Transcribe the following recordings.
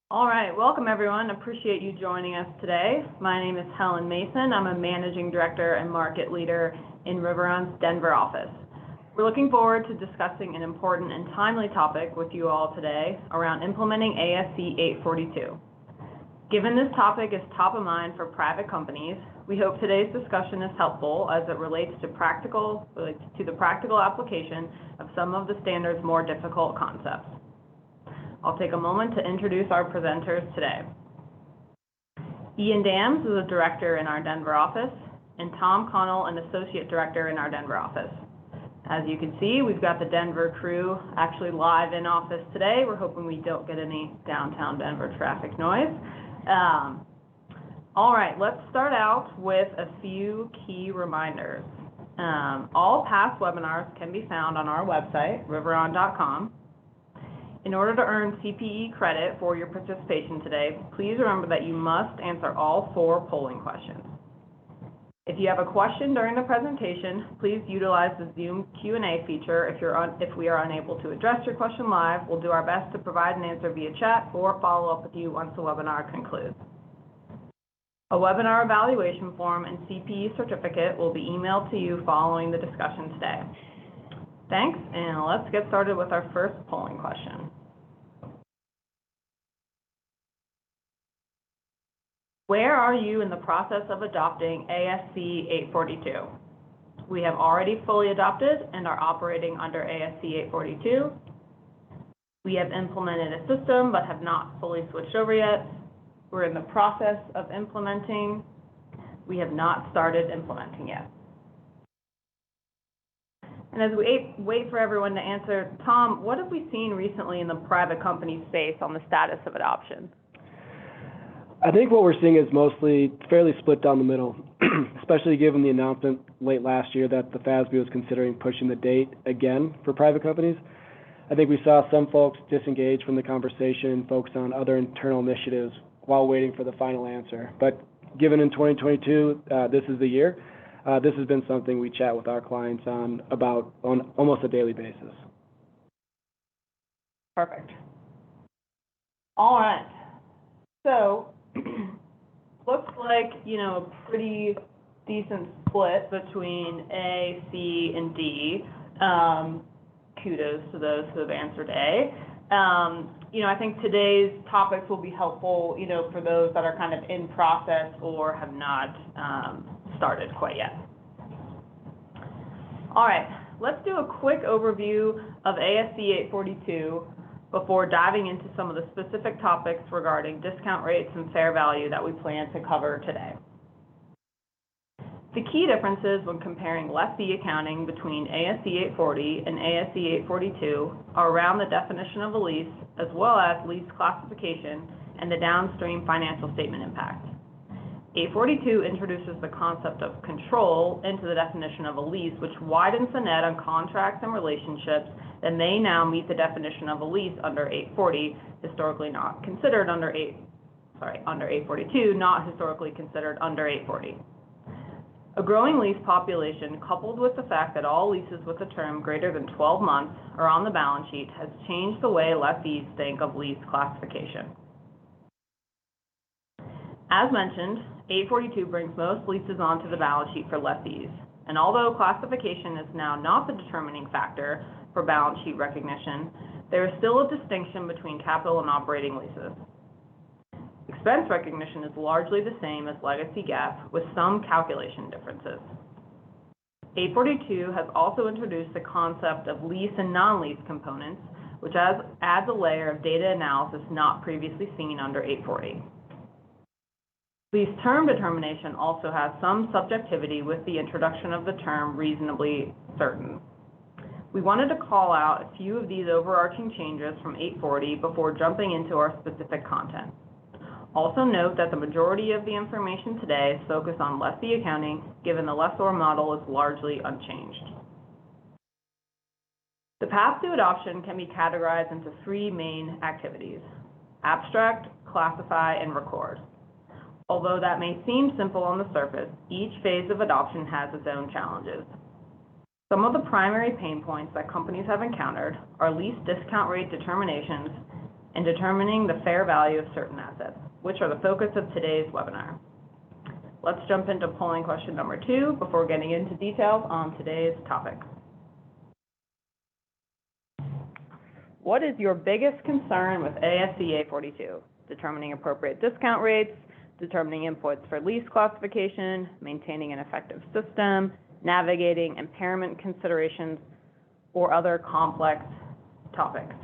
All right, welcome everyone. Appreciate you joining us today. My name is Helen Mason. I'm a managing director and market leader in Riveron's Denver office. We're looking forward to discussing an important and timely topic with you all today around implementing ASC 842. Given this topic is top of mind for private companies, we hope today's discussion is helpful as it relates to the practical application of some of the standard's more difficult concepts. I'll take a moment to introduce our presenters today. Ian Dams is a director in our Denver office, and Tom Connell, an associate director in our Denver office. As you can see, we've got the Denver crew actually live in office today. We're hoping we don't get any downtown Denver traffic noise. All right, let's start out with a few key reminders. All past webinars can be found on our website, riveron.com. In order to earn CPE credit for your participation today, please remember that you must answer all 4 polling questions. If you have a question during the presentation, please utilize the Zoom Q&A feature. If we are unable to address your question live, we'll do our best to provide an answer via chat or follow up with you once the webinar concludes. A webinar evaluation form and CPE certificate will be emailed to you following the discussion today. Thanks, and let's get started with our first polling question. Where are you in the process of adopting ASC 842? We have already fully adopted and are operating under ASC 842. We have implemented a system but have not fully switched over yet. We're in the process of implementing. We have not started implementing yet. And as we wait for everyone to answer, Tom, what have we seen recently in the private company space on the status of adoption? I think what we're seeing is mostly fairly split down the middle, especially given the announcement late last year that the FASB was considering pushing the date again for private companies. I think we saw some folks disengage from the conversation and focus on other internal initiatives while waiting for the final answer. But given in 2022, this is the year, this has been something we chat with our clients on almost a daily basis. Perfect. All right. So, looks like, a pretty decent split between A, C, and D. Kudos to those who have answered A. I think today's topics will be helpful, for those that are kind of in process or have not started quite yet. All right, let's do a quick overview of ASC 842 before diving into some of the specific topics regarding discount rates and fair value that we plan to cover today. The key differences when comparing lessee accounting between ASC 840 and ASC 842 are around the definition of a lease, as well as lease classification and the downstream financial statement impact. 842 introduces the concept of control into the definition of a lease, which widens the net on contracts and relationships that may now meet the definition of a lease under 840, historically not considered under 842, not historically considered under 840. A growing lease population, coupled with the fact that all leases with a term greater than 12 months are on the balance sheet, has changed the way lessees think of lease classification. As mentioned, 842 brings most leases onto the balance sheet for lessees, and although classification is now not the determining factor for balance sheet recognition, there is still a distinction between capital and operating leases. Expense recognition is largely the same as legacy GAAP, with some calculation differences. 842 has also introduced the concept of lease and non-lease components, which adds a layer of data analysis not previously seen under 840. Lease term determination also has some subjectivity with the introduction of the term reasonably certain. We wanted to call out a few of these overarching changes from 840 before jumping into our specific content. Also note that the majority of the information today is focused on lessee accounting, given the lessor model is largely unchanged. The path to adoption can be categorized into 3 main activities: abstract, classify, and record. Although that may seem simple on the surface, each phase of adoption has its own challenges. Some of the primary pain points that companies have encountered are lease discount rate determinations and determining the fair value of certain assets, which are the focus of today's webinar. Let's jump into polling question number 2 before getting into details on today's topic. What is your biggest concern with ASC 842? Determining appropriate discount rates, determining inputs for lease classification, maintaining an effective system, navigating impairment considerations, or other complex topics.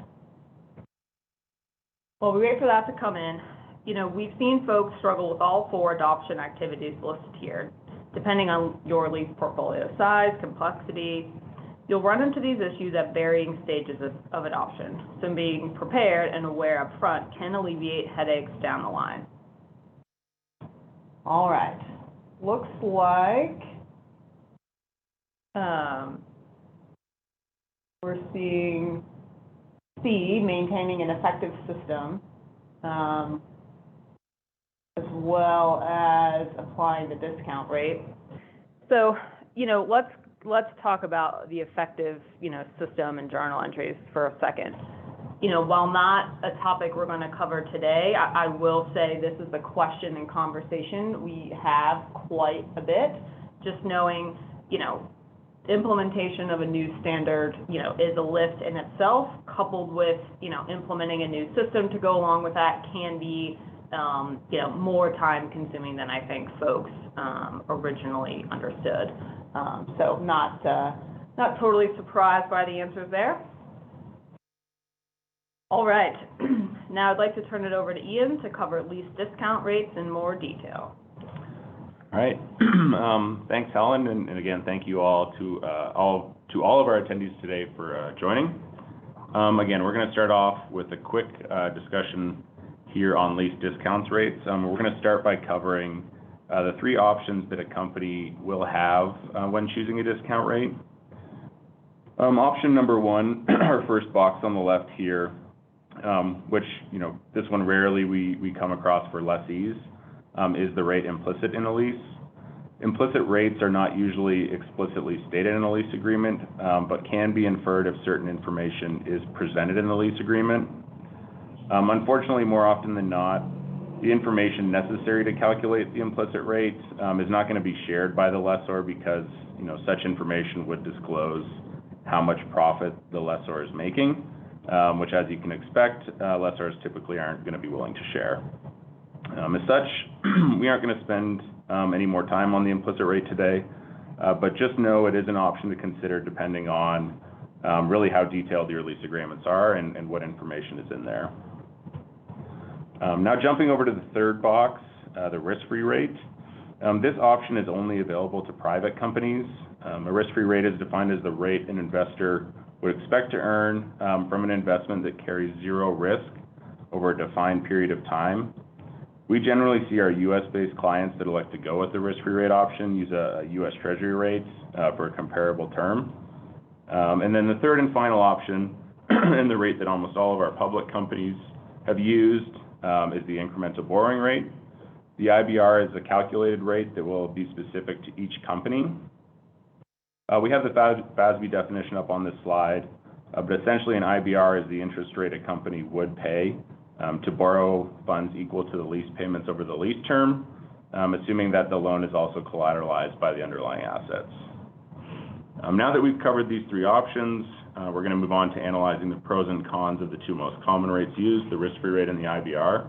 While we wait for that to come in, we've seen folks struggle with all 4 adoption activities listed here. Depending on your lease portfolio size, complexity, you'll run into these issues at varying stages of adoption. So being prepared and aware up front can alleviate headaches down the line. All right, looks like we're seeing C, maintaining an effective system, as well as applying the discount rate. So, let's talk about the effective, system and journal entries for a second. While not a topic we're going to cover today, I will say this is a question and conversation we have quite a bit. Just knowing, implementation of a new standard, is a lift in itself, coupled with, implementing a new system to go along with that can be, more time consuming than I think folks originally understood. So not totally surprised by the answers there. All right, now I'd like to turn it over to Ian to cover lease discount rates in more detail. All right, thanks, Helen, and again, thank you all to all of our attendees today for joining. Again, we're going to start off with a quick discussion here on lease discounts rates. We're going to start by covering the 3 options that a company will have when choosing a discount rate. Option number 1, our first box on the left here, which, this one rarely we come across for lessees, is the rate implicit in a lease. Implicit rates are not usually explicitly stated in a lease agreement, but can be inferred if certain information is presented in the lease agreement. Unfortunately, more often than not, the information necessary to calculate the implicit rate is not going to be shared by the lessor because, such information would disclose how much profit the lessor is making, which, as you can expect, lessors typically aren't going to be willing to share. As such, we aren't going to spend any more time on the implicit rate today, but just know it is an option to consider depending on really how detailed your lease agreements are and what information is in there. Now jumping over to the third box, the risk-free rate. This option is only available to private companies. A risk-free rate is defined as the rate an investor would expect to earn from an investment that carries 0 risk over a defined period of time. We generally see our U.S.-based clients that elect to go with the risk-free rate option use a U.S. Treasury rate for a comparable term. And then the third and final option, and the rate that almost all of our public companies have used, is the incremental borrowing rate. The IBR is a calculated rate that will be specific to each company. We have the FASB definition up on this slide, but essentially an IBR is the interest rate a company would pay to borrow funds equal to the lease payments over the lease term, assuming that the loan is also collateralized by the underlying assets. Now that we've covered these 3 options, we're going to move on to analyzing the pros and cons of the 2 most common rates used, the risk-free rate and the IBR.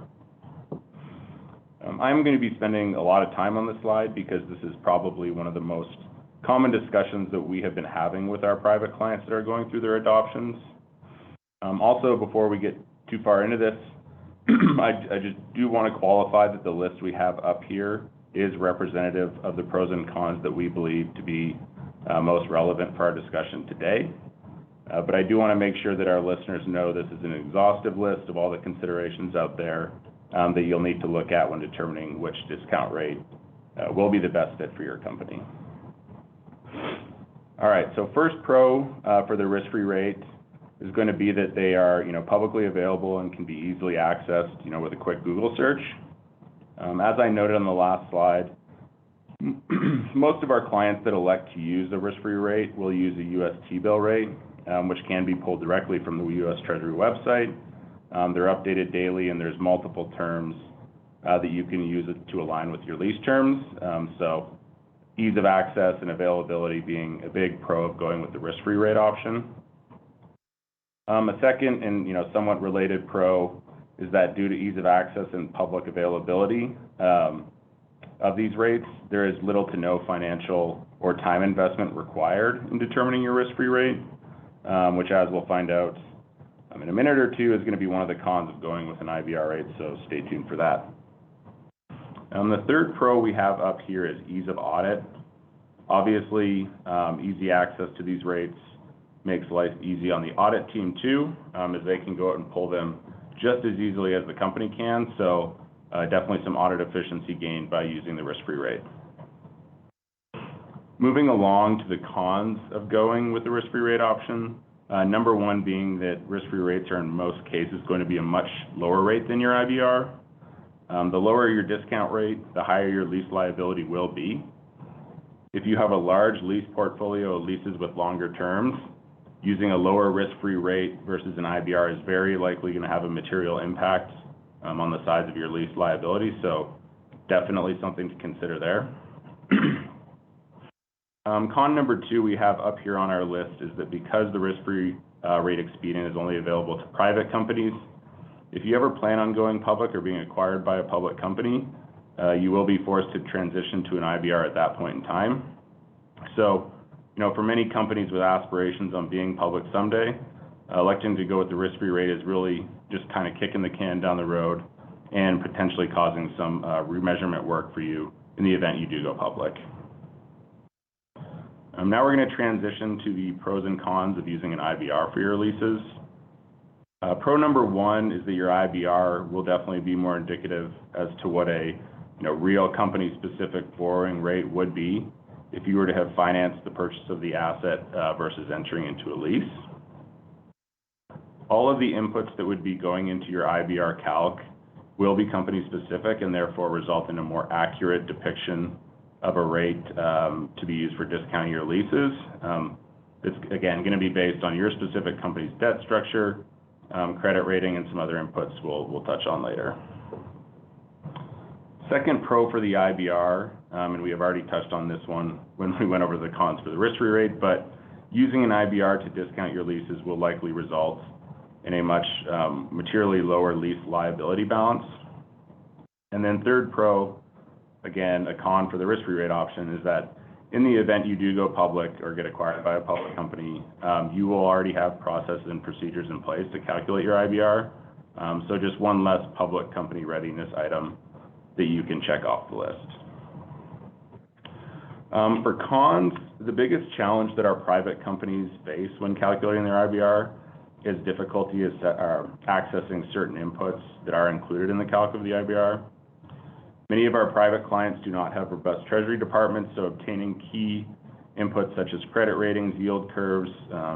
I'm going to be spending a lot of time on this slide because this is probably one of the most common discussions that we have been having with our private clients that are going through their adoptions. Also, before we get too far into this, I just do want to qualify that the list we have up here is representative of the pros and cons that we believe to be most relevant for our discussion today. But I do want to make sure that our listeners know this is an exhaustive list of all the considerations out there that you'll need to look at when determining which discount rate will be the best fit for your company. All right, so first pro for the risk-free rate is going to be that they are, publicly available and can be easily accessed, with a quick Google search. As I noted on the last slide, most of our clients that elect to use a risk-free rate will use a U.S. T-bill rate, which can be pulled directly from the U.S. Treasury website, They're updated daily, and there's multiple terms that you can use it to align with your lease terms. So ease of access and availability being a big pro of going with the risk-free rate option. A second and somewhat related pro is that due to ease of access and public availability of these rates, there is little to no financial or time investment required in determining your risk-free rate, which, as we'll find out in a minute or two, is going to be one of the cons of going with an IBR rate, so stay tuned for that. The third pro we have up here is ease of audit. Obviously, easy access to these rates makes life easy on the audit team too, as they can go out and pull them just as easily as the company can. So definitely some audit efficiency gained by using the risk-free rate. Moving along to the cons of going with the risk-free rate option, number one being that risk-free rates are in most cases going to be a much lower rate than your IBR. The lower your discount rate, the higher your lease liability will be. If you have a large lease portfolio of leases with longer terms, using a lower risk-free rate versus an IBR is very likely going to have a material impact on the size of your lease liability, so definitely something to consider there. Con number two we have up here on our list is that because the risk-free rate Expedience is only available to private companies, if you ever plan on going public or being acquired by a public company, you will be forced to transition to an IBR at that point in time. So, for many companies with aspirations on being public someday, electing to go with the risk-free rate is really just kind of kicking the can down the road and potentially causing some remeasurement work for you in the event you do go public. Now we're going to transition to the pros and cons of using an IBR for your leases. Pro number one is that your IBR will definitely be more indicative as to what a real company-specific borrowing rate would be if you were to have financed the purchase of the asset versus entering into a lease. All of the inputs that would be going into your IBR calc will be company-specific and therefore result in a more accurate depiction of a rate to be used for discounting your leases. It's, again, going to be based on your specific company's debt structure, credit rating, and some other inputs we'll touch on later. Second pro for the IBR, and we have already touched on this one when we went over the cons for the risk-free rate, but using an IBR to discount your leases will likely result in a much materially lower lease liability balance. And then third pro, again, a con for the risk-free rate option, is that in the event you do go public or get acquired by a public company, you will already have processes and procedures in place to calculate your IBR. So just one less public company readiness item that you can check off the list. For cons, the biggest challenge that our private companies face when calculating their IBR is difficulty accessing certain inputs that are included in the calc of the IBR. Many of our private clients do not have robust treasury departments, so obtaining key inputs such as credit ratings, yield curves,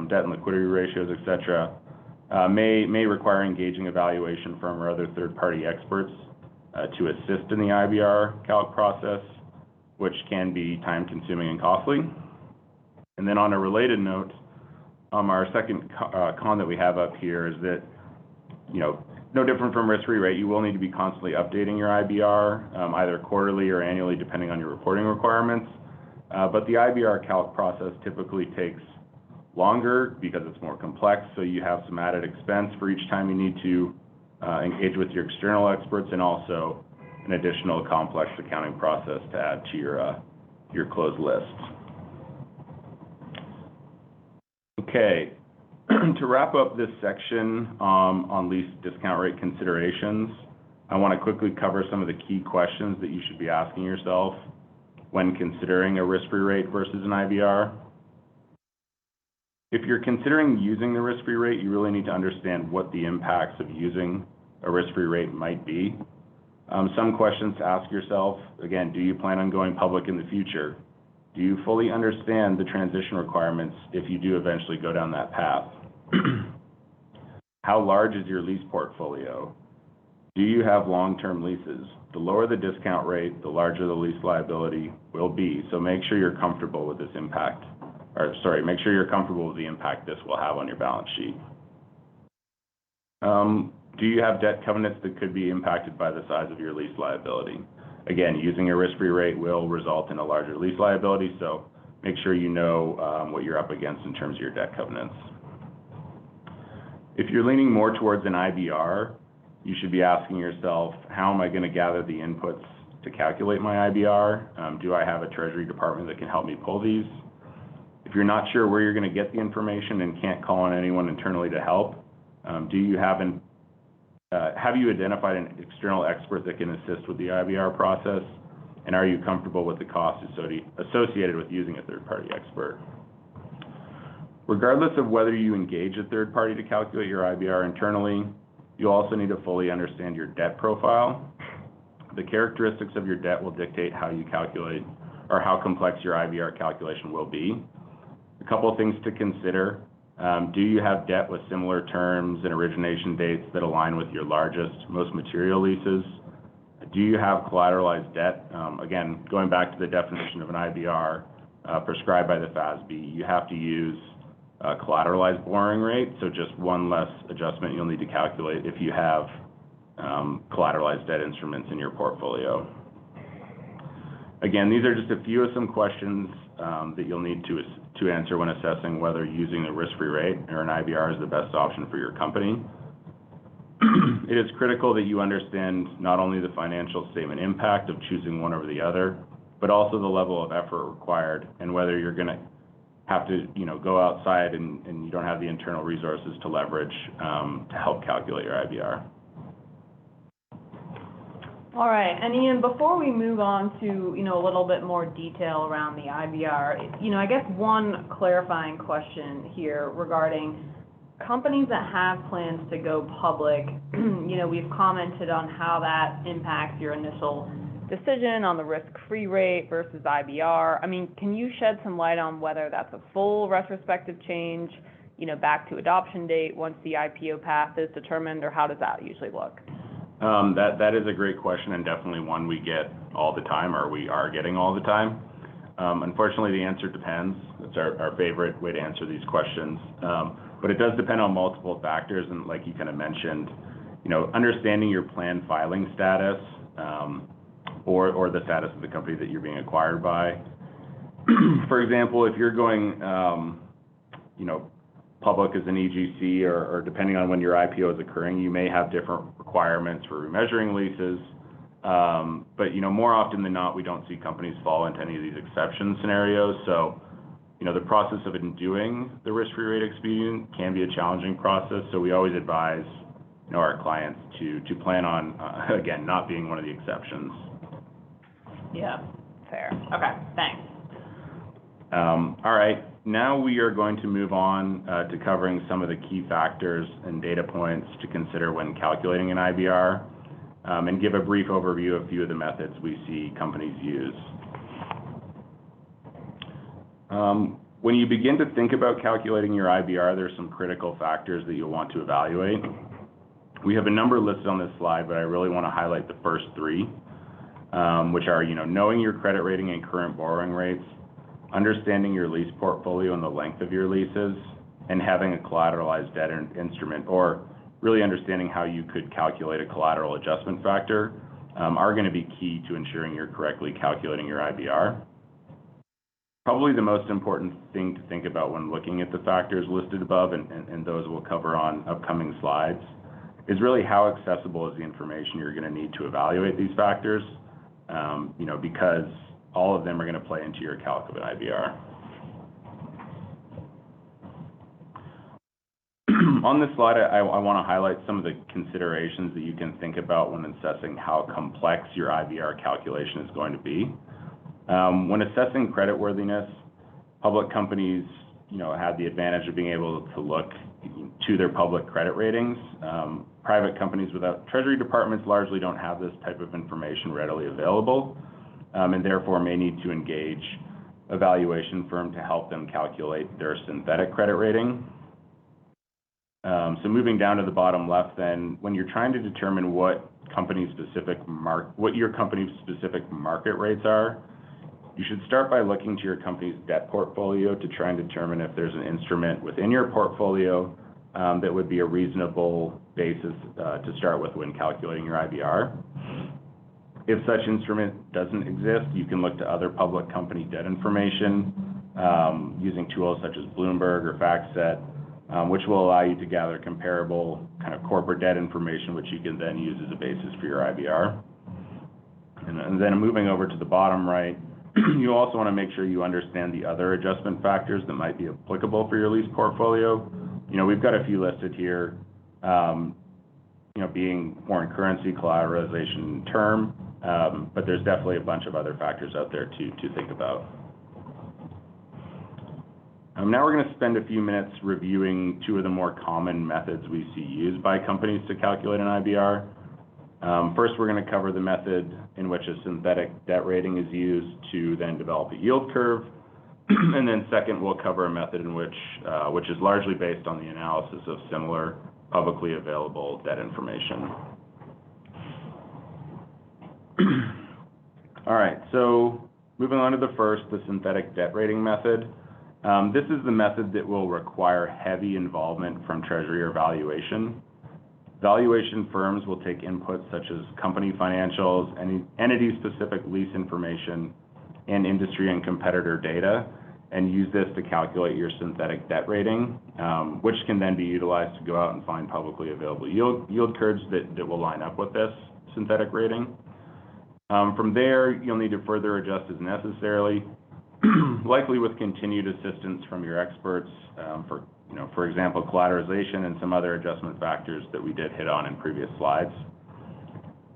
debt and liquidity ratios, etc., may require engaging a valuation firm or other third-party experts to assist in the IBR calc process, which can be time-consuming and costly. And then on a related note, our second con that we have up here is that, no different from risk-free rate, you will need to be constantly updating your IBR, either quarterly or annually, depending on your reporting requirements. But the IBR calc process typically takes longer because it's more complex, so you have some added expense for each time you need to engage with your external experts, and also an additional complex accounting process to add to your closed list. Okay, to wrap up this section on lease discount rate considerations, I want to quickly cover some of the key questions that you should be asking yourself when considering a risk-free rate versus an IBR. If you're considering using the risk-free rate, you really need to understand what the impacts of using a risk-free rate might be. Some questions to ask yourself, again, do you plan on going public in the future? Do you fully understand the transition requirements if you do eventually go down that path? How large is your lease portfolio? Do you have long-term leases? The lower the discount rate, the larger the lease liability will be, so make sure you're comfortable with this impact. Make sure you're comfortable with the impact this will have on your balance sheet. Do you have debt covenants that could be impacted by the size of your lease liability? Again, using a risk-free rate will result in a larger lease liability, so make sure you know what you're up against in terms of your debt covenants. If you're leaning more towards an IBR, you should be asking yourself, how am I going to gather the inputs to calculate my IBR? Do I have a Treasury department that can help me pull these? If you're not sure where you're going to get the information and can't call on anyone internally to help, have you identified an external expert that can assist with the IBR process? And are you comfortable with the costs associated with using a third-party expert? Regardless of whether you engage a third party to calculate your IBR internally, you also need to fully understand your debt profile. The characteristics of your debt will dictate how you calculate or how complex your IBR calculation will be. A couple of things to consider. Do you have debt with similar terms and origination dates that align with your largest, most material leases? Do you have collateralized debt? Again, going back to the definition of an IBR prescribed by the FASB, you have to use collateralized borrowing rate, so just one less adjustment you'll need to calculate if you have collateralized debt instruments in your portfolio. Again, these are just a few of some questions that you'll need to answer when assessing whether using the risk-free rate or an IBR is the best option for your company. It is critical that you understand not only the financial statement impact of choosing one over the other, but also the level of effort required and whether you're going to have to, go outside and you don't have the internal resources to leverage to help calculate your IBR. All right, and Ian, before we move on to, a little bit more detail around the IBR, I guess one clarifying question here regarding companies that have plans to go public. We've commented on how that impacts your initial decision on the risk-free rate versus IBR. Can you shed some light on whether that's a full retrospective change, back to adoption date once the IPO path is determined, or how does that usually look? That is a great question and definitely one we get all the time, or we are getting all the time. Unfortunately, the answer depends. It's our favorite way to answer these questions. But it does depend on multiple factors, and like you kind of mentioned, understanding your planned filing status, or the status of the company that you're being acquired by. For example, if you're going, public as an EGC, or depending on when your IPO is occurring, you may have different requirements for remeasuring leases. But more often than not, we don't see companies fall into any of these exception scenarios. So, the process of doing the risk-free rate expedient can be a challenging process. So we always advise, our clients to plan on, again, not being one of the exceptions. Yeah, fair. Okay, thanks. All right, now we are going to move on to covering some of the key factors and data points to consider when calculating an IBR, and give a brief overview of a few of the methods we see companies use. When you begin to think about calculating your IBR, there's some critical factors that you'll want to evaluate. We have a number listed on this slide, but I really want to highlight the first three, which are, knowing your credit rating and current borrowing rates, understanding your lease portfolio and the length of your leases, and having a collateralized debt instrument, or really understanding how you could calculate a collateral adjustment factor, are going to be key to ensuring you're correctly calculating your IBR. Probably the most important thing to think about when looking at the factors listed above, and those we'll cover on upcoming slides, is really how accessible is the information you're going to need to evaluate these factors, because all of them are going to play into your calc of an IBR. On this slide, I want to highlight some of the considerations that you can think about when assessing how complex your IBR calculation is going to be. When assessing creditworthiness, public companies, have the advantage of being able to look to their public credit ratings. Private companies without treasury departments largely don't have this type of information readily available, and therefore may need to engage a valuation firm to help them calculate their synthetic credit rating. So moving down to the bottom left, then, when you're trying to determine what your company's specific market rates are, you should start by looking to your company's debt portfolio to try and determine if there's an instrument within your portfolio that would be a reasonable basis to start with when calculating your IBR. If such instrument doesn't exist, you can look to other public company debt information using tools such as Bloomberg or FactSet, which will allow you to gather comparable kind of corporate debt information, which you can then use as a basis for your IBR. And then moving over to the bottom right, you also want to make sure you understand the other adjustment factors that might be applicable for your lease portfolio. We've got a few listed here, being foreign currency, collateralization, term, but there's definitely a bunch of other factors out there to think about. Now we're going to spend a few minutes reviewing two of the more common methods we see used by companies to calculate an IBR. First, we're going to cover the method in which a synthetic debt rating is used to then develop a yield curve. And then second, we'll cover a method in which is largely based on the analysis of similar publicly available debt information. All right, so moving on to the first, the synthetic debt rating method. This is the method that will require heavy involvement from Treasury or valuation. Valuation firms will take inputs such as company financials, entity-specific lease information, and industry and competitor data, and use this to calculate your synthetic debt rating, which can then be utilized to go out and find publicly available yield curves that will line up with this synthetic rating. From there, you'll need to further adjust as necessary, likely with continued assistance from your experts for example, collateralization and some other adjustment factors that we did hit on in previous slides.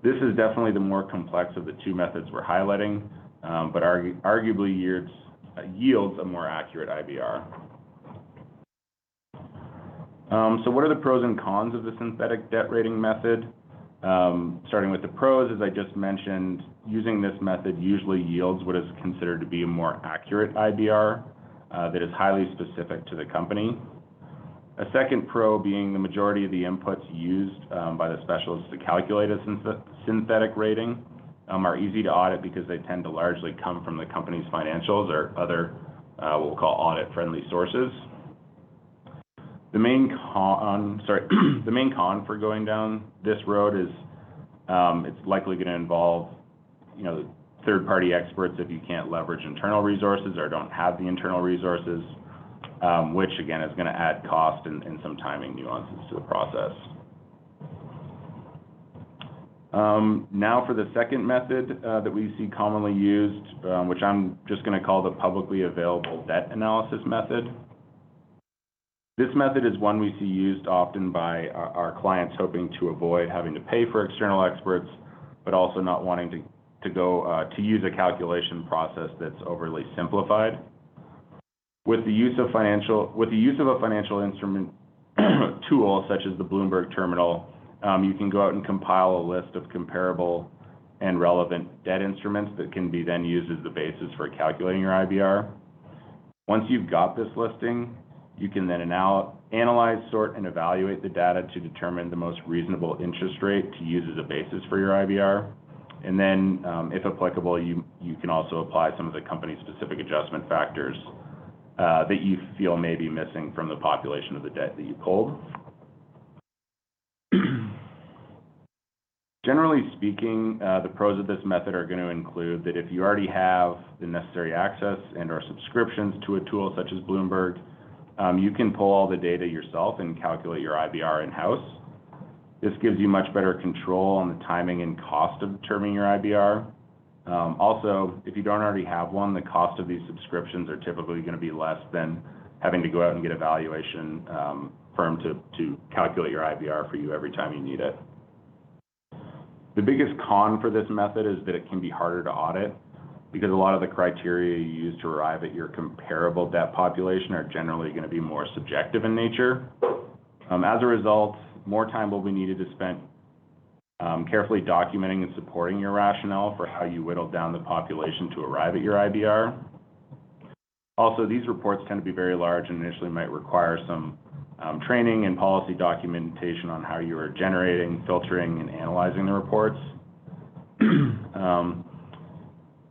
This is definitely the more complex of the two methods we're highlighting, but arguably yields a more accurate IBR. So what are the pros and cons of the synthetic debt rating method? Starting with the pros, as I just mentioned, using this method usually yields what is considered to be a more accurate IBR that is highly specific to the company. A second pro being the majority of the inputs used by the specialists to calculate a synthetic rating are easy to audit because they tend to largely come from the company's financials or other what we'll call audit-friendly sources. The main con for going down this road is it's likely going to involve third-party experts if you can't leverage internal resources or don't have the internal resources, which again is going to add cost and some timing nuances to the process. Now for the second method that we see commonly used, which I'm just going to call the publicly available debt analysis method. This method is one we see used often by our clients hoping to avoid having to pay for external experts, but also not wanting to use a calculation process that's overly simplified. With the use of a financial instrument tool such as the Bloomberg terminal, you can go out and compile a list of comparable and relevant debt instruments that can be then used as the basis for calculating your IBR. Once you've got this listing, you can then analyze, sort, and evaluate the data to determine the most reasonable interest rate to use as a basis for your IBR. And then, if applicable, you can also apply some of the company-specific adjustment factors that you feel may be missing from the population of the debt that you pulled. Generally speaking, the pros of this method are going to include that if you already have the necessary access and/or subscriptions to a tool such as Bloomberg, you can pull all the data yourself and calculate your IBR in-house. This gives you much better control on the timing and cost of determining your IBR. Also, if you don't already have one, the cost of these subscriptions are typically going to be less than having to go out and get a valuation firm to calculate your IBR for you every time you need it. The biggest con for this method is that it can be harder to audit because a lot of the criteria you use to arrive at your comparable debt population are generally going to be more subjective in nature. As a result, more time will be needed to spend carefully documenting and supporting your rationale for how you whittled down the population to arrive at your IBR. Also, these reports tend to be very large and initially might require some training and policy documentation on how you are generating, filtering, and analyzing the reports.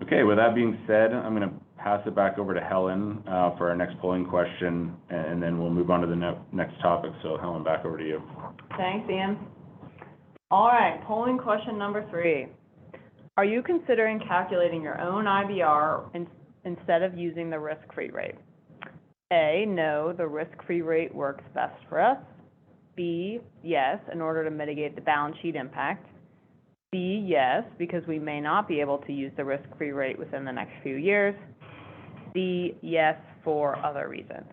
Okay, with that being said, I'm going to pass it back over to Helen for our next polling question, and then we'll move on to the next topic. So Helen, back over to you. Thanks, Ian. All right, polling question number 3. Are you considering calculating your own IBR instead of using the risk-free rate? A, no, the risk-free rate works best for us. B, yes, in order to mitigate the balance sheet impact. C, yes, because we may not be able to use the risk-free rate within the next few years. D, yes, for other reasons.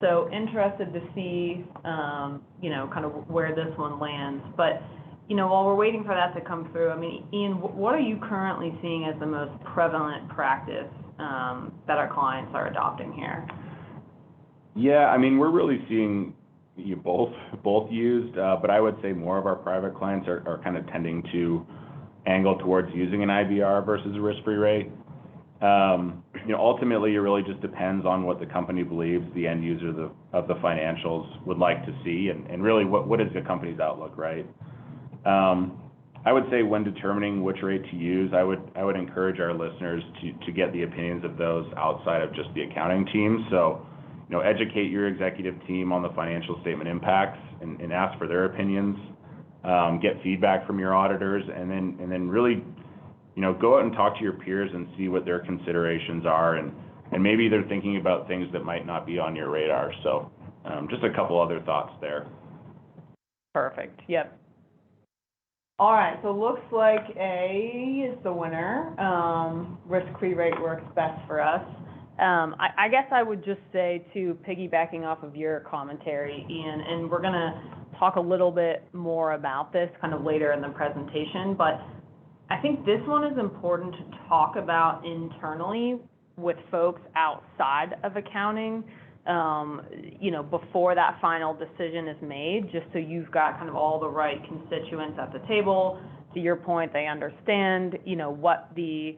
So interested to see, kind of where this one lands. But, while we're waiting for that to come through, I mean, Ian, what are you currently seeing as the most prevalent practice that our clients are adopting here? Yeah, I mean, we're really seeing both used, but I would say more of our private clients are kind of tending to angle towards using an IBR versus a risk-free rate. Ultimately, it really just depends on what the company believes the end user of the financials would like to see, and really what is the company's outlook, right? I would say when determining which rate to use, I would encourage our listeners to get the opinions of those outside of just the accounting team. So, educate your executive team on the financial statement impacts and ask for their opinions. Get feedback from your auditors, and then really, go out and talk to your peers and see what their considerations are, and maybe they're thinking about things that might not be on your radar. So, just a couple other thoughts there. Perfect. Yep. All right, so looks like A is the winner. Risk-free rate works best for us. I guess I would just say, too, piggybacking off of your commentary, Ian, and we're going to talk a little bit more about this kind of later in the presentation, but I think this one is important to talk about internally with folks outside of accounting, before that final decision is made, just so you've got kind of all the right constituents at the table. To your point, they understand, what the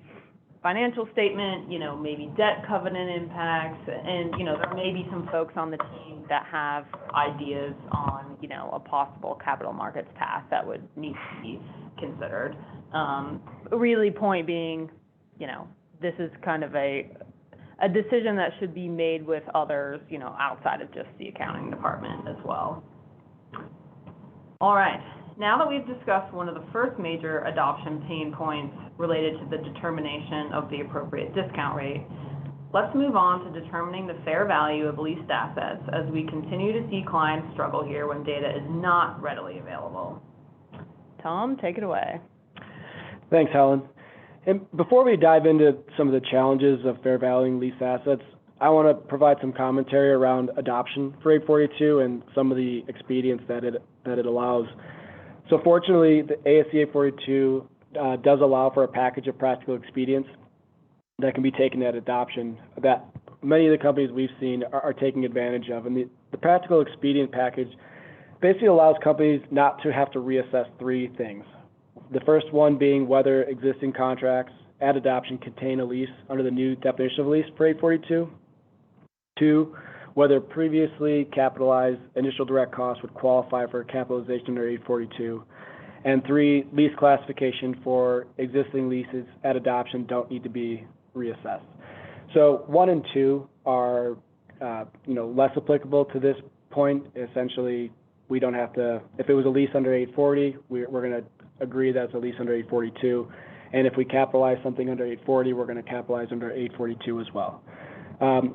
financial statement, maybe debt covenant impacts, and, there may be some folks on the team that have ideas on, a possible capital markets path that would need to be considered. Really, point being, this is kind of a decision that should be made with others, outside of just the accounting department as well. All right, now that we've discussed one of the first major adoption pain points related to the determination of the appropriate discount rate, let's move on to determining the fair value of leased assets as we continue to see clients struggle here when data is not readily available. Tom, take it away. Thanks, Helen. And before we dive into some of the challenges of fair valuing leased assets, I want to provide some commentary around adoption for 842 and some of the expedience that it allows. So fortunately, the ASC 842 does allow for a package of practical expedience that can be taken at adoption that many of the companies we've seen are taking advantage of. And the practical expedient package basically allows companies not to have to reassess 3 things. The first one being whether existing contracts at adoption contain a lease under the new definition of lease for 842. 2, whether previously capitalized initial direct costs would qualify for capitalization under 842. And 3, lease classification for existing leases at adoption don't need to be reassessed. So 1 and 2 are, less applicable to this point. Essentially, we don't have to, if it was a lease under 840, we're going to agree that's a lease under 842. And if we capitalize something under 840, we're going to capitalize under 842 as well.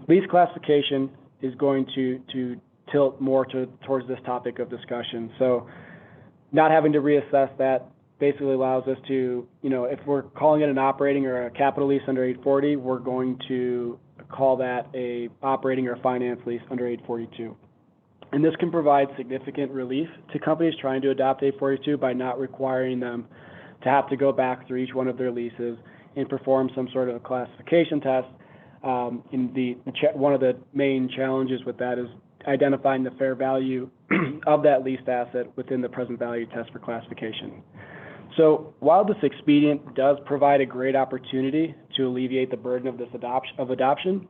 Lease classification is going to tilt more towards this topic of discussion. So not having to reassess that basically allows us to, if we're calling it an operating or a capital lease under 840, we're going to call that a operating or finance lease under 842. And this can provide significant relief to companies trying to adopt 842 by not requiring them to have to go back through each one of their leases and perform some sort of a classification test. One of the main challenges with that is identifying the fair value of that leased asset within the present value test for classification. So while this expedient does provide a great opportunity to alleviate the burden of this adoption,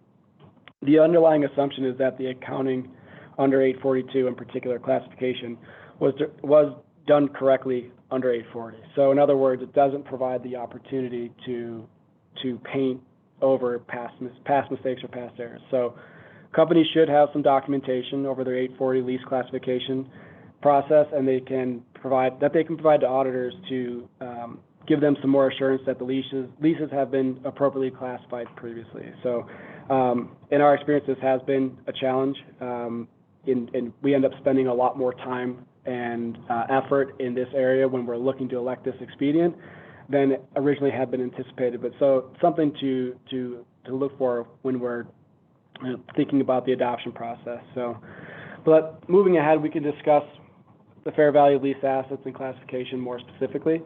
the underlying assumption is that the accounting under 842, in particular classification, was done correctly under 840. So in other words, it doesn't provide the opportunity to paint over past mistakes or past errors. So companies should have some documentation over their 840 lease classification process, and they can provide to auditors to give them some more assurance that the leases have been appropriately classified previously. So in our experience, this has been a challenge, and we end up spending a lot more time and effort in this area when we're looking to elect this expedient than originally had been anticipated. But so something to look for when we're thinking about the adoption process. So, but moving ahead, we can discuss the fair value of lease assets and classification more specifically.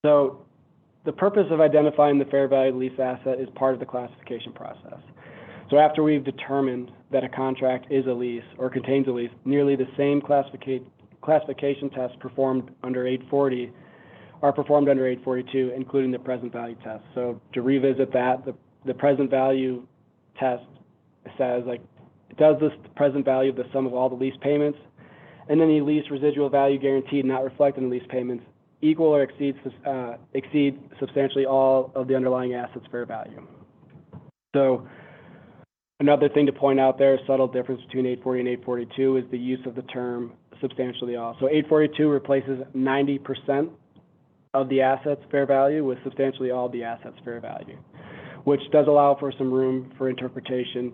So the purpose of identifying the fair value of lease asset is part of the classification process. So after we've determined that a contract is a lease or contains a lease, nearly the same classification tests performed under 840 are performed under 842, including the present value test. So to revisit that, the present value test says, like, does this present value of the sum of all the lease payments and any lease residual value guaranteed not reflected in lease payments equal or exceed substantially all of the underlying asset's fair value? So another thing to point out there, a subtle difference between 840 and 842 is the use of the term substantially all. So 842 replaces 90% of the asset's fair value with substantially all the asset's fair value, which does allow for some room for interpretation.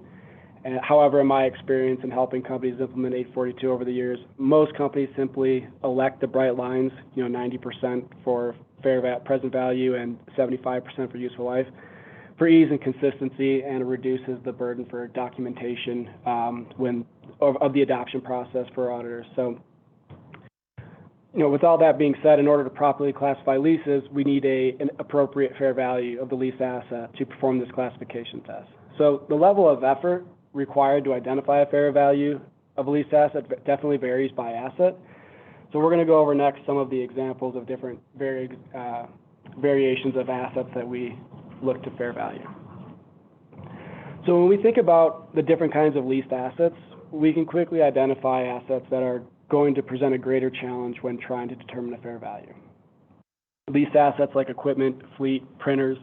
However, in my experience in helping companies implement 842 over the years, most companies simply elect the bright lines, 90% for present value and 75% for useful life, for ease and consistency, and it reduces the burden for documentation of the adoption process for auditors. So, with all that being said, in order to properly classify leases, we need an appropriate fair value of the lease asset to perform this classification test. So the level of effort required to identify a fair value of a lease asset definitely varies by asset. So we're going to go over next some of the examples of different variations of assets that we look to fair value. So when we think about the different kinds of leased assets, we can quickly identify assets that are going to present a greater challenge when trying to determine a fair value. Leased assets like equipment, fleet, printers,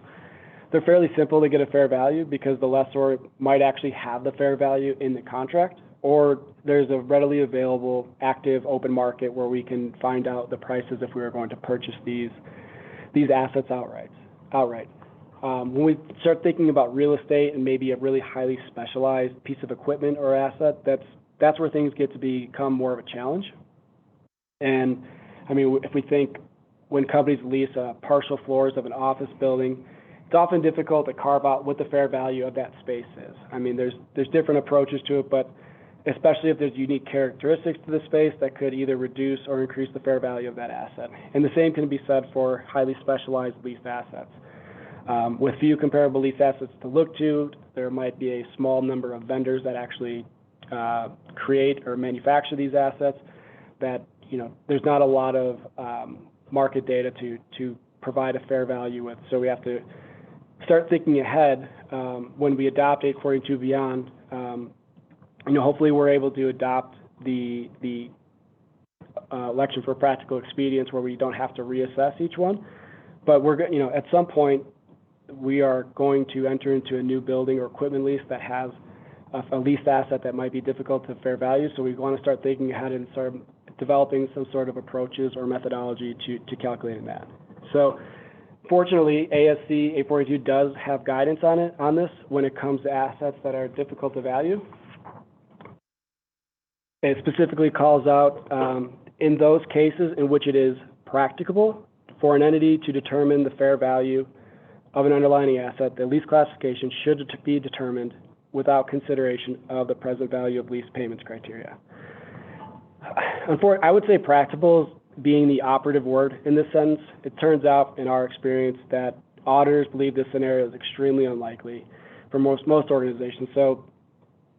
they're fairly simple to get a fair value because the lessor might actually have the fair value in the contract, or there's a readily available active open market where we can find out the prices if we were going to purchase these assets outright. When we start thinking about real estate and maybe a really highly specialized piece of equipment or asset, that's where things get to become more of a challenge. And I mean, if we think when companies lease partial floors of an office building, it's often difficult to carve out what the fair value of that space is. I mean, there's different approaches to it, but especially if there's unique characteristics to the space that could either reduce or increase the fair value of that asset. And the same can be said for highly specialized leased assets. With few comparable lease assets to look to, there might be a small number of vendors that actually create or manufacture these assets that, there's not a lot of market data to provide a fair value with. So we have to start thinking ahead when we adopt 842 beyond. Hopefully we're able to adopt the election for practical expedience where we don't have to reassess each one. But at some point we are going to enter into a new building or equipment lease that has a leased asset that might be difficult to fair value. So we want to start thinking ahead and start developing some sort of approaches or methodology to calculating that. So fortunately, ASC 842 does have guidance on this when it comes to assets that are difficult to value. It specifically calls out in those cases in which it is practicable for an entity to determine the fair value of an underlying asset, the lease classification should be determined without consideration of the present value of lease payments criteria. I would say practicable being the operative word in this sentence. It turns out in our experience that auditors believe this scenario is extremely unlikely for most organizations. So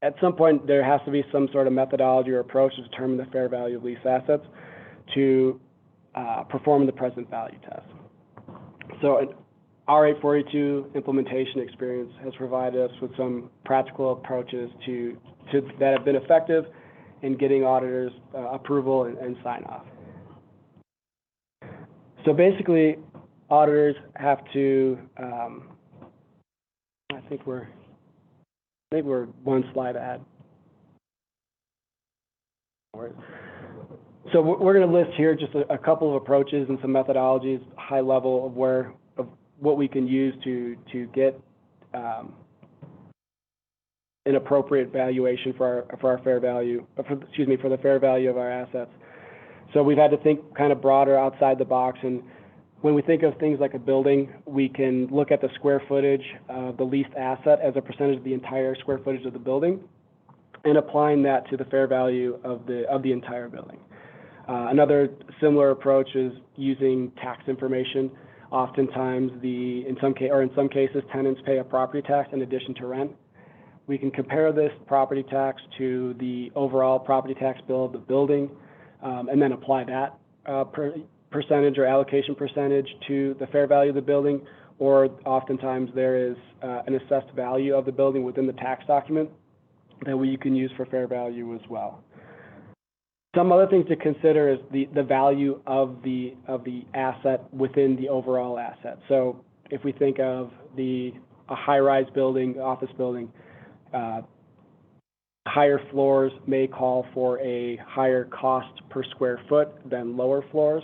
at some point there has to be some sort of methodology or approach to determine the fair value of lease assets to perform the present value test. So our 842 implementation experience has provided us with some practical approaches that have been effective in getting auditors approval and sign off. So basically, auditors have to I think we're one slide ahead. So we're going to list here just a couple of approaches and some methodologies, high level of what we can use to get an appropriate valuation for our fair value, for the fair value of our assets. So we've had to think kind of broader outside the box, and when we think of things like a building, we can look at the square footage of the leased asset as a percentage of the entire square footage of the building, and applying that to the fair value of the entire building. Another similar approach is using tax information. Oftentimes, in some cases, tenants pay a property tax in addition to rent. We can compare this property tax to the overall property tax bill of the building, and then apply that percentage or allocation percentage to the fair value of the building, or oftentimes there is an assessed value of the building within the tax document that you can use for fair value as well. Some other things to consider is the value of the asset within the overall asset. So if we think of a high-rise building, office building, higher floors may call for a higher cost per square foot than lower floors.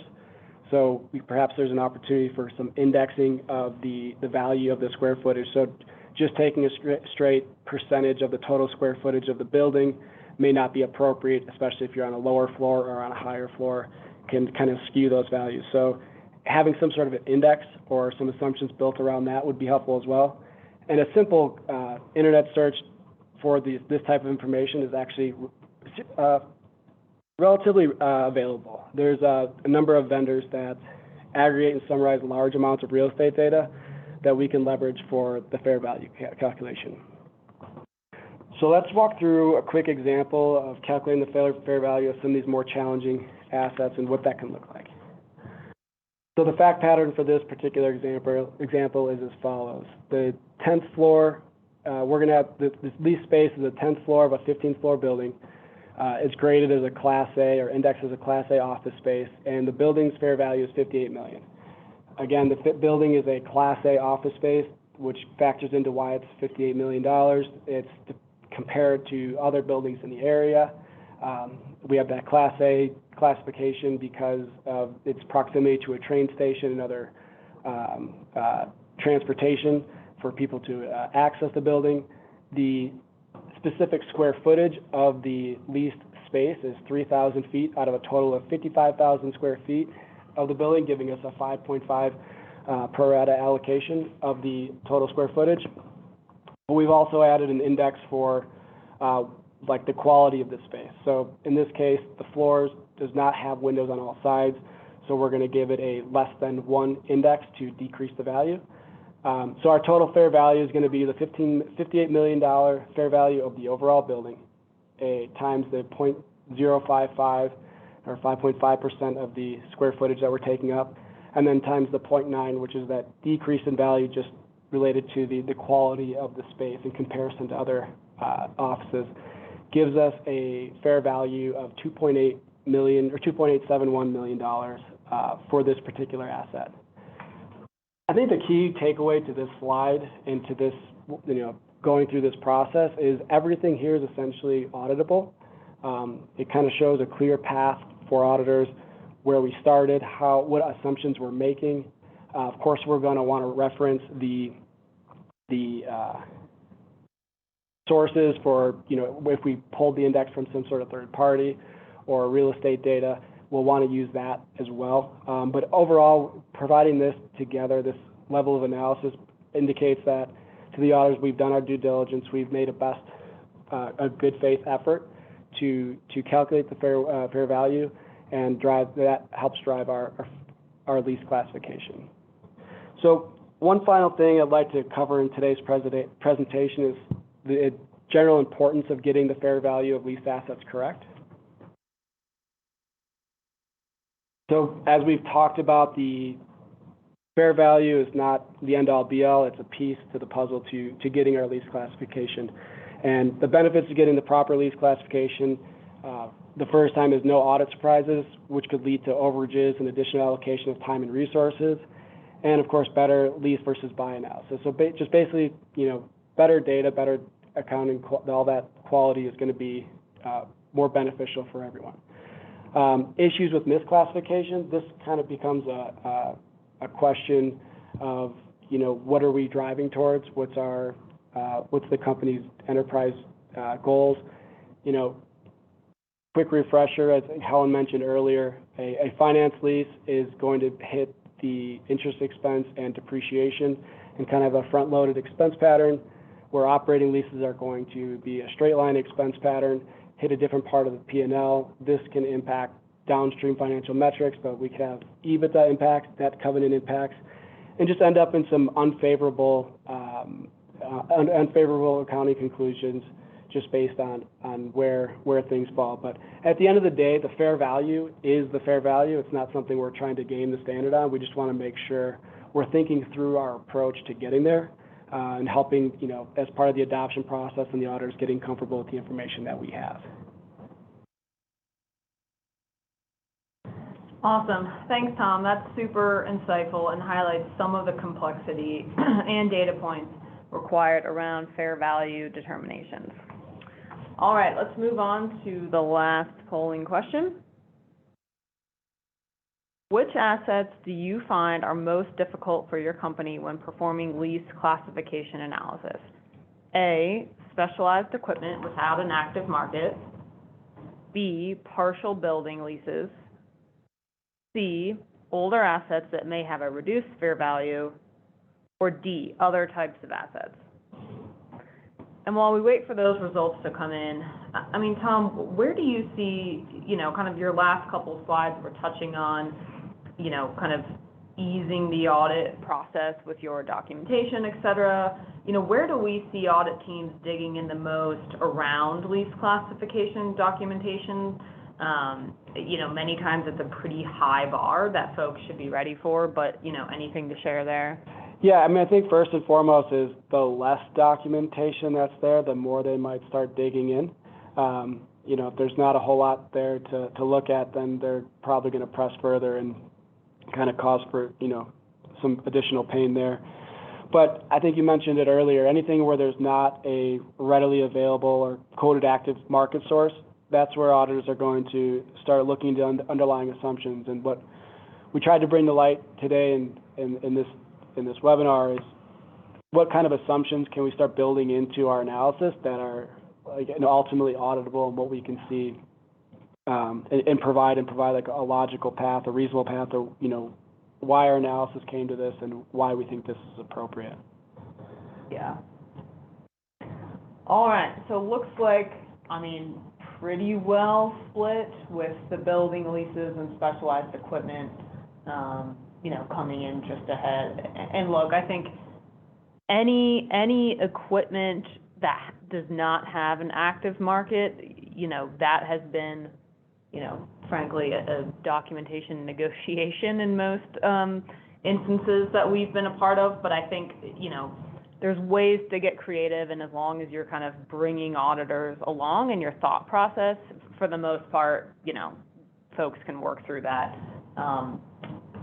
So perhaps there's an opportunity for some indexing of the value of the square footage. So just taking a straight percentage of the total square footage of the building may not be appropriate, especially if you're on a lower floor or on a higher floor, can kind of skew those values. So having some sort of an index or some assumptions built around that would be helpful as well. And a simple internet search for this type of information is actually relatively available. There's a number of vendors that aggregate and summarize large amounts of real estate data that we can leverage for the fair value calculation. So let's walk through a quick example of calculating the fair value of some of these more challenging assets and what that can look like. So the fact pattern for this particular example is as follows. The 10th floor, we're going to have this lease space is a 10th floor of a 15th floor building. It's graded as a Class A or indexed as a Class A office space, and the building's fair value is $58 million. Again, the building is a Class A office space, which factors into why it's $58 million. It's compared to other buildings in the area. We have that Class A classification because of its proximity to a train station and other transportation for people to access the building. The specific square footage of the leased space is 3,000 feet out of a total of 55,000 square feet of the building, giving us a 5.5 pro rata allocation of the total square footage. But we've also added an index for like the quality of the space. So in this case, the floors does not have windows on all sides, so we're going to give it a less than 1 index to decrease the value. So our total fair value is going to be the $58 million fair value of the overall building, times the 0.055 or 5.5% of the square footage that we're taking up, and then times the 0.9, which is that decrease in value just related to the quality of the space in comparison to other offices, gives us a fair value of $2.8 million or $2.871 million for this particular asset. I think the key takeaway to this slide and to this, going through this process is everything here is essentially auditable. It kind of shows a clear path for auditors where we started, what assumptions we're making. Of course, we're going to want to reference the sources for, if we pulled the index from some sort of third party or real estate data, we'll want to use that as well. But overall, providing this together, this level of analysis indicates that to the auditors, we've done our due diligence, we've made a good faith effort to calculate the fair value and that helps drive our lease classification. So one final thing I'd like to cover in today's presentation is the general importance of getting the fair value of leased assets correct. So as we've talked about, the fair value is not the end-all be-all. It's a piece to the puzzle to getting our lease classification. And the benefits of getting the proper lease classification, the first time is no audit surprises, which could lead to overages and additional allocation of time and resources. And of course, better lease versus buy analysis. So just basically, better data, better accounting, all that quality is going to be more beneficial for everyone. Issues with misclassification, this kind of becomes a question of, what are we driving towards? What's the company's enterprise goals? Quick refresher, as Helen mentioned earlier, a finance lease is going to hit the interest expense and depreciation in kind of a front-loaded expense pattern, where operating leases are going to be a straight line expense pattern, hit a different part of the P&L. This can impact downstream financial metrics, but we could have EBITDA impacts, debt covenant impacts, and just end up in some unfavorable accounting conclusions just based on where things fall. But at the end of the day, the fair value is the fair value. It's not something we're trying to game the standard on. We just want to make sure we're thinking through our approach to getting there and helping, as part of the adoption process and the auditors getting comfortable with the information that we have. Awesome. Thanks, Tom. That's super insightful and highlights some of the complexity and data points required around fair value determinations. All right, let's move on to the last polling question. Which assets do you find are most difficult for your company when performing lease classification analysis? A, specialized equipment without an active market. B, partial building leases. C, older assets that may have a reduced fair value. Or D, other types of assets. And while we wait for those results to come in, I mean, Tom, where do you see, kind of your last couple of slides were touching on, kind of easing the audit process with your documentation, et cetera. Where do we see audit teams digging in the most around lease classification documentation? Many times it's a pretty high bar that folks should be ready for, but, anything to share there? Yeah, I mean, I think first and foremost is the less documentation that's there, the more they might start digging in. If there's not a whole lot there to look at, then they're probably going to press further and kind of cause for, some additional pain there. But I think you mentioned it earlier, anything where there's not a readily available or coded active market source, that's where auditors are going to start looking into underlying assumptions. And what we tried to bring to light today in this webinar is what kind of assumptions can we start building into our analysis that are ultimately auditable, and what we can see and provide like a logical path, a reasonable path, or why our analysis came to this and why we think this is appropriate. Yeah. All right. So looks like, pretty well split with the building leases and specialized equipment, coming in just ahead. And look, I think any equipment that does not have an active market, that has been, frankly, a documentation negotiation in most instances that we've been a part of. But I think, there's ways to get creative, and as long as you're kind of bringing auditors along in your thought process, for the most part, folks can work through that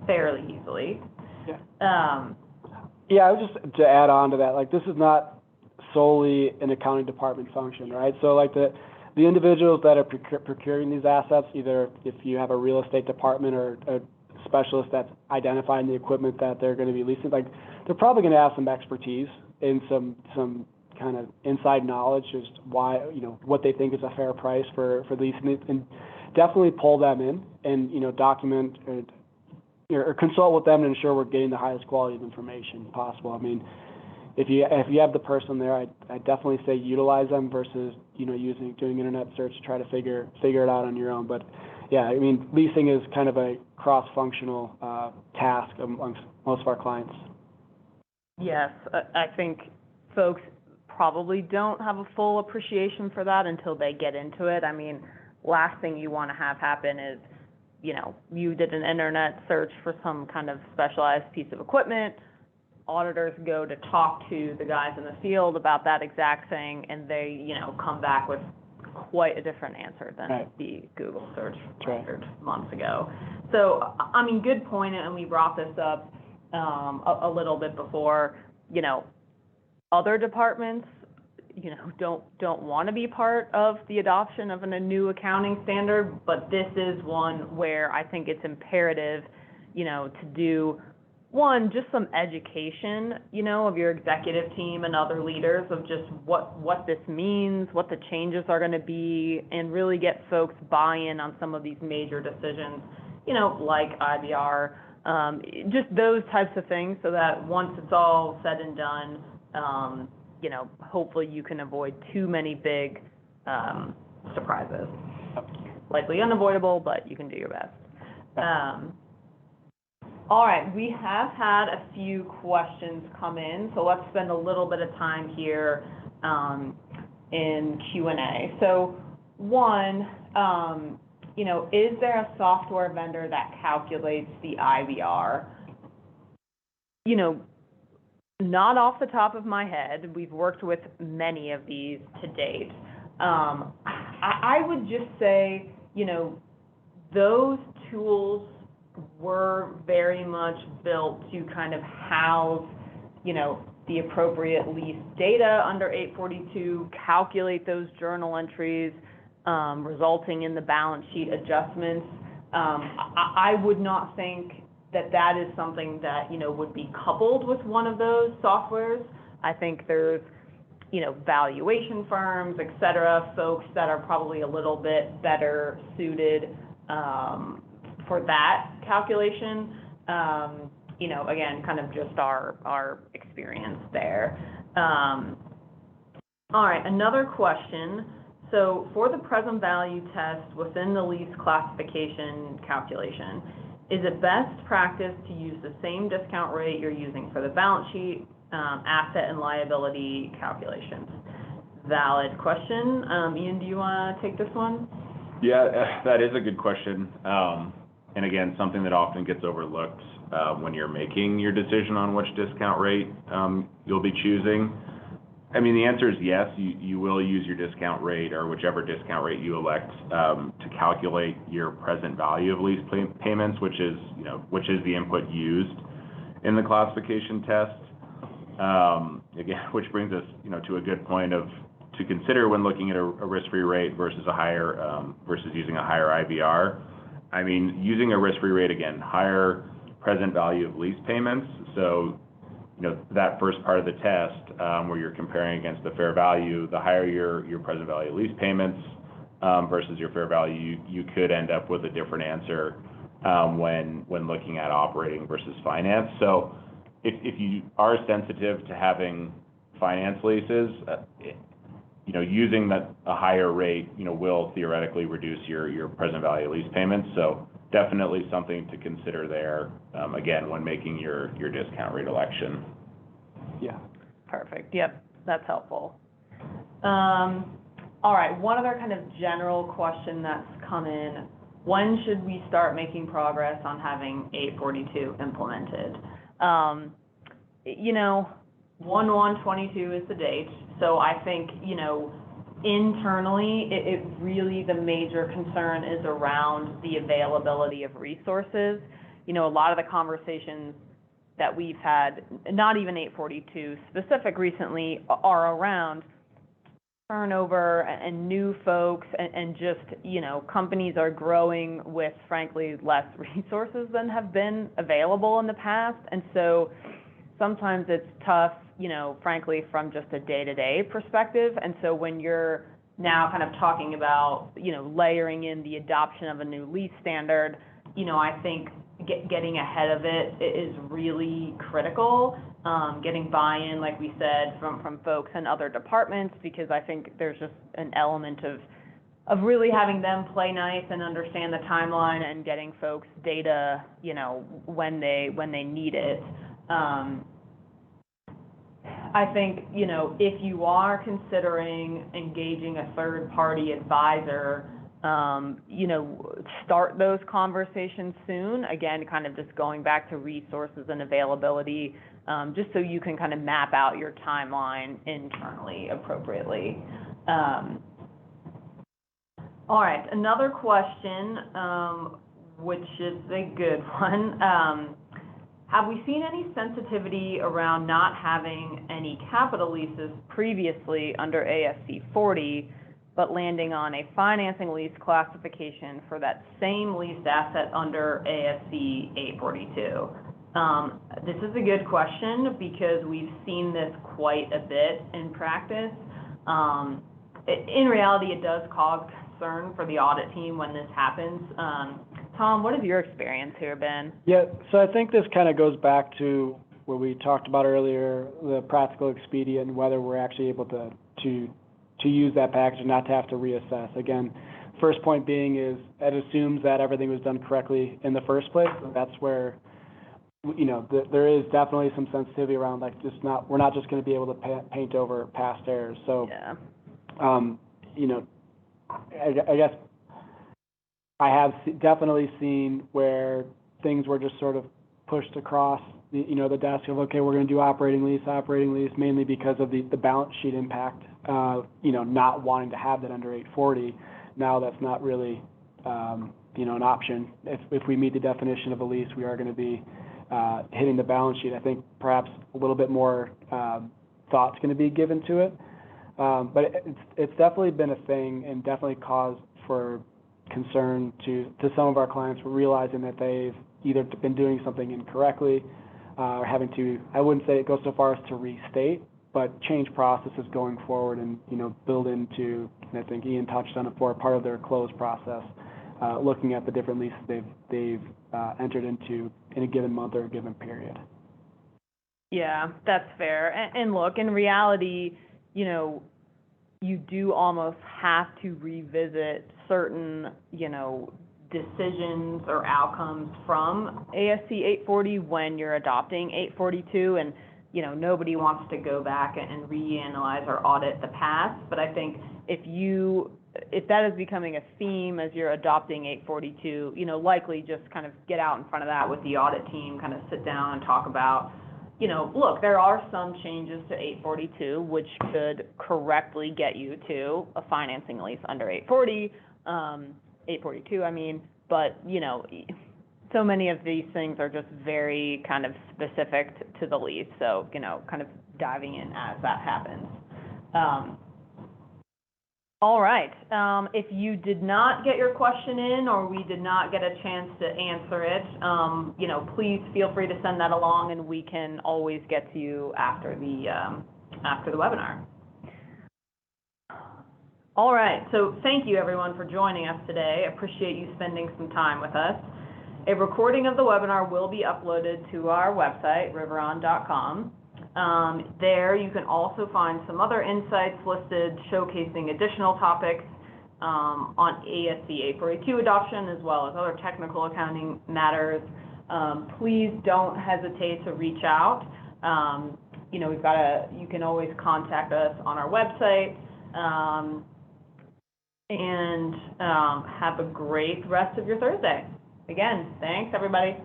fairly easily. Yeah. I would just to add on to that, this is not solely an accounting department function, right? So the individuals that are procuring these assets, either if you have a real estate department or a specialist that's identifying the equipment that they're going to be leasing, they're probably going to have some expertise in some kind of inside knowledge, just why, what they think is a fair price for leasing it, and definitely pull them in and, document or consult with them to ensure we're getting the highest quality of information possible. I mean, if you have the person there, I definitely say utilize them versus, doing internet search to try to figure it out on your own. But yeah, leasing is kind of a cross-functional task amongst most of our clients. Yes, I think folks probably don't have a full appreciation for that until they get into it. Last thing you want to have happen is, you did an internet search for some kind of specialized piece of equipment, auditors go to talk to the guys in the field about that exact thing, and they, come back with quite a different answer than the Google search rendered months ago. So, good point, and we brought this up a little bit before. other departments, don't want to be part of the adoption of a new accounting standard, but this is one where I think it's imperative, to do, one, just some education, of your executive team and other leaders of just what this means, what the changes are going to be, and really get folks buy-in on some of these major decisions, like IBR, just those types of things, so that once it's all said and done, hopefully you can avoid too many big surprises. Likely unavoidable, but you can do your best. All right, we have had a few questions come in, so let's spend a little bit of time here in Q&A. So one, is there a software vendor that calculates the IBR? Not off the top of my head. We've worked with many of these to date. I would just say, those tools were very much built to kind of house, the appropriate lease data under 842, calculate those journal entries, resulting in the balance sheet adjustments. I would not think that is something that, would be coupled with one of those softwares. I think there's, valuation firms, et cetera, folks that are probably a little bit better suited for that calculation. Again, kind of just our experience there. All right, another question. So for the present value test within the lease classification calculation, is it best practice to use the same discount rate you're using for the balance sheet, asset and liability calculations? Valid question. Ian, do you want to take this one? Yeah, that is a good question. And again, something that often gets overlooked when you're making your decision on which discount rate you'll be choosing. I mean, the answer is yes, you will use your discount rate or whichever discount rate you elect to calculate your present value of lease payments, which is the input used in the classification test. Again, which brings us, to a good point to consider when looking at a risk-free rate versus using a higher IBR. I mean, using a risk-free rate, again, higher present value of lease payments. So, that first part of the test where you're comparing against the fair value, the higher your present value of lease payments versus your fair value, you could end up with a different answer when looking at operating versus finance. So if you are sensitive to having finance leases, using a higher rate, will theoretically reduce your present value lease payments. So definitely something to consider there, again, when making your discount rate election. Yeah. Perfect. Yep, that's helpful. All right, one other kind of general question that's come in. When should we start making progress on having 842 implemented? 1/1/22 is the date. So I think, internally, it really, the major concern is around the availability of resources. A lot of the conversations that we've had, not even 842 specific recently, are around turnover and new folks and just, companies are growing with, frankly, less resources than have been available in the past. And so sometimes it's tough, frankly, from just a day-to-day perspective. And so when you're now kind of talking about, layering in the adoption of a new lease standard, I think getting ahead of it is really critical. Getting buy-in, like we said, from folks in other departments, because I think there's just an element of really having them play nice and understand the timeline and getting folks data, when they need it. I think, if you are considering engaging a third-party advisor, start those conversations soon. Again, kind of just going back to resources and availability, just so you can kind of map out your timeline internally appropriately. All right, another question, which is a good one. have we seen any sensitivity around not having any capital leases previously under ASC 40, but landing on a financing lease classification for that same leased asset under ASC 842? This is a good question because we've seen this quite a bit in practice. In reality, it does cause concern for the audit team when this happens. Tom, what has your experience here been? Yeah, so I think this kind of goes back to what we talked about earlier, the practical expedient, and whether we're actually able to use that package and not to have to reassess. Again, first point being is it assumes that everything was done correctly in the first place. And that's where, you know, there is definitely some sensitivity around, like, we're not just going to be able to paint over past errors. So, Yeah. You know, I guess I have definitely seen where things were just sort of pushed across the desk of, okay, we're going to do operating lease, mainly because of the balance sheet impact, not wanting to have that under 840. Now that's not really, an option. If we meet the definition of a lease, we are going to be hitting the balance sheet. I think perhaps a little bit more thought's going to be given to it. But it's definitely been a thing and definitely caused for concern to some of our clients, realizing that they've either been doing something incorrectly or having to, I wouldn't say it goes so far as to restate, but change processes going forward and, build into, and I think Ian touched on it for part of their close process, looking at the different leases they've entered into in a given month or a given period. Yeah, that's fair. And look, in reality, you do almost have to revisit certain, decisions or outcomes from ASC 840 when you're adopting 842, and, nobody wants to go back and reanalyze or audit the past. But I think if that is becoming a theme as you're adopting 842, likely just kind of get out in front of that with the audit team, kind of sit down and talk about, look, there are some changes to 842 which could correctly get you to a financing lease under 840, 842, but, so many of these things are just very kind of specific to the lease. So, kind of diving in as that happens. All right. If you did not get your question in or we did not get a chance to answer it, please feel free to send that along and we can always get to you after the webinar. All right. So thank you everyone for joining us today. I appreciate you spending some time with us. A recording of the webinar will be uploaded to our website, riveron.com. There you can also find some other insights listed showcasing additional topics on ASC 842 adoption, as well as other technical accounting matters. Please don't hesitate to reach out. You can always contact us on our website, and have a great rest of your Thursday. Again, thanks everybody.